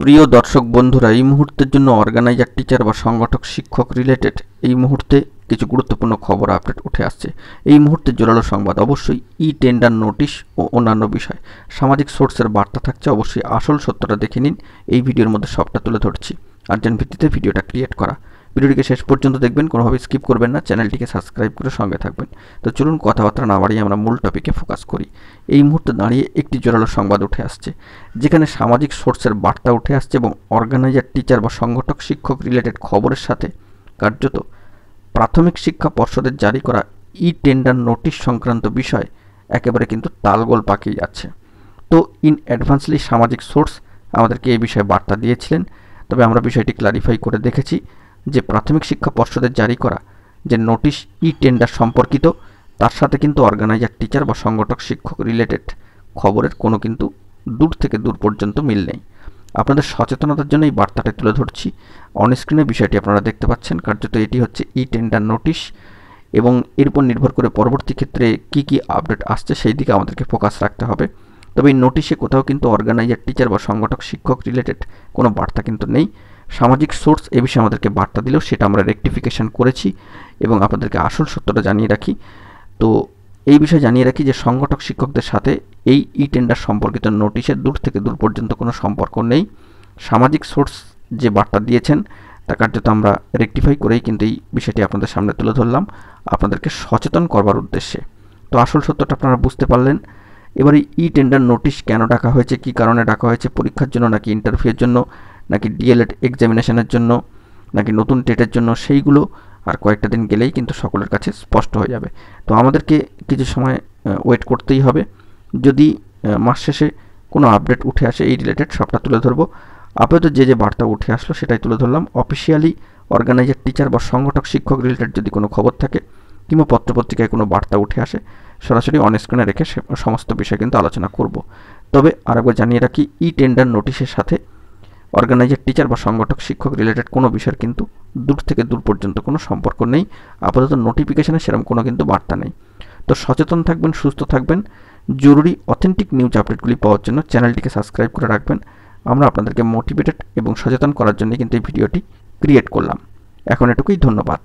প্রিয় দর্শক বন্ধুরা, এই মুহূর্তের জন্য অর্গানাইজার, টিচার বা সংগঠক, শিক্ষক রিলেটেড এই মুহূর্তে কিছু গুরুত্বপূর্ণ খবর আপডেট উঠে আসছে। এই মুহূর্তে জোরালো সংবাদ, অবশ্যই টেন্ডার নোটিশ ও অন্যান্য বিষয় সামাজিক সোর্সের বার্তা থাকছে। অবশ্যই আসল সত্যটা দেখে নিন, এই ভিডিওর মধ্যে সবটা তুলে ধরছি। আর্জেন্ট ভিত্তিতে ভিডিওটা ক্রিয়েট করা। ভিডিওটিকে শেষ পর্যন্ত দেখবেন, কোনোভাবে স্কিপ করবেন না, চ্যানেলটিকে সাবস্ক্রাইব করে সঙ্গে থাকবেন। তো চলুন কথাবার্তা না বাড়িয়ে আমরা মূল টপিকে ফোকাস করি। এই মুহূর্তে দাঁড়িয়ে একটি জোরালো সংবাদ উঠে আসছে, যেখানে সামাজিক সোর্সের বার্তা উঠে আসছে এবং অর্গানাইজার, টিচার বা সংগঠক, শিক্ষক রিলেটেড খবরের সাথে কার্যত প্রাথমিক শিক্ষা পর্ষদের জারি করা টেন্ডার নোটিশ সংক্রান্ত বিষয় একেবারে কিন্তু তালগোল পাকিয়ে যাচ্ছে। তো ইন অ্যাডভান্সলি সামাজিক সোর্স আমাদেরকে এই বিষয়ে বার্তা দিয়েছিলেন, তবে আমরা বিষয়টি ক্লারিফাই করে দেখেছি যে প্রাথমিক শিক্ষা পর্ষদের জারি করা যে নোটিশ টেন্ডার সম্পর্কিত, তার সাথে কিন্তু অর্গানাইজার, টিচার বা সংগঠক, শিক্ষক রিলেটেড খবরের কোনো কিন্তু দূর থেকে দূর পর্যন্ত মিল নেই। আপনাদের সচেতনতার জন্য এই বার্তাটা তুলে ধরছি। অনস্ক্রিনে বিষয়টি আপনারা দেখতে পাচ্ছেন, কার্যত এটি হচ্ছে টেন্ডার নোটিশ এবং এর উপর নির্ভর করে পরবর্তী ক্ষেত্রে কি আপডেট আসছে সেই দিকে আমাদেরকে ফোকাস রাখতে হবে। তবে এই নোটিশে কোথাও কিন্তু অর্গানাইজার, টিচার বা সংগঠক, শিক্ষক রিলেটেড কোনো বার্তা কিন্তু নেই। সামাজিক সোর্স এ বিষয়ে আমাদেরকে বার্তা দিলেও সেটা আমরা রেকটিফিকেশন করেছি এবং আপনাদেরকে আসল সত্যটা জানিয়ে রাখি। তো এই বিষয়ে জানিয়ে রাখি যে সংগঠক শিক্ষকদের সাথে এই টেন্ডার সম্পর্কিত নোটিশের দূর থেকে দূর পর্যন্ত কোনো সম্পর্ক নেই। সামাজিক সোর্স যে বার্তা দিয়েছেন তা কার্যত আমরা রেকটিফাই করেই কিন্তু এই বিষয়টি আপনাদের সামনে তুলে ধরলাম, আপনাদেরকে সচেতন করবার উদ্দেশ্যে। তো আসল সত্যটা আপনারা বুঝতে পারলেন। এবারে টেন্ডার নোটিশ কেন ডাকা হয়েছে, কী কারণে ডাকা হয়েছে, পরীক্ষার জন্য নাকি ইন্টারভিউয়ের জন্য নাকি ডিএলএড এক্সামিনেশনের জন্য নাকি নতুন টেটের জন্য, সেইগুলো আর কয়েকটা দিন গেলেই কিন্তু সকলের কাছে স্পষ্ট হয়ে যাবে। তো আমাদেরকে কিছু সময় ওয়েট করতেই হবে। যদি মাস শেষে কোনো আপডেট উঠে আসে এই রিলেটেড, সবটা তুলে ধরবো। আপাতত যে বার্তা উঠে আসলো সেটাই তুলে ধরলাম। অফিসিয়ালি অর্গানাইজার, টিচার বা সংগঠক, শিক্ষক রিলেটেড যদি কোনো খবর থাকে কিংবা পত্রপত্রিকায় কোনো বার্তা উঠে আসে, সরাসরি অন স্ক্রিনে রেখে সমস্ত বিষয় কিন্তু আলোচনা করব। তবে আরেকবার জানিয়ে রাখি, টেন্ডার নোটিশের সাথে অর্গানাইজার, টিচার বা সংগঠক, শিক্ষক রিলেটেড কোনো বিষয়ের কিন্তু দূর থেকে দূর পর্যন্ত কোনো সম্পর্ক নেই। আপাতত নোটিফিকেশানে সেরকম কোনো কিন্তু বার্তা নেই। তো সচেতন থাকবেন, সুস্থ থাকবেন। জরুরি অথেন্টিক নিউজ আপডেটগুলি পাওয়ার জন্য চ্যানেলটিকে সাবস্ক্রাইব করে রাখবেন। আমরা আপনাদেরকে মোটিভেটেড এবং সচেতন করার জন্য কিন্তু এই ভিডিওটি ক্রিয়েট করলাম। এখন এটুকুই, ধন্যবাদ।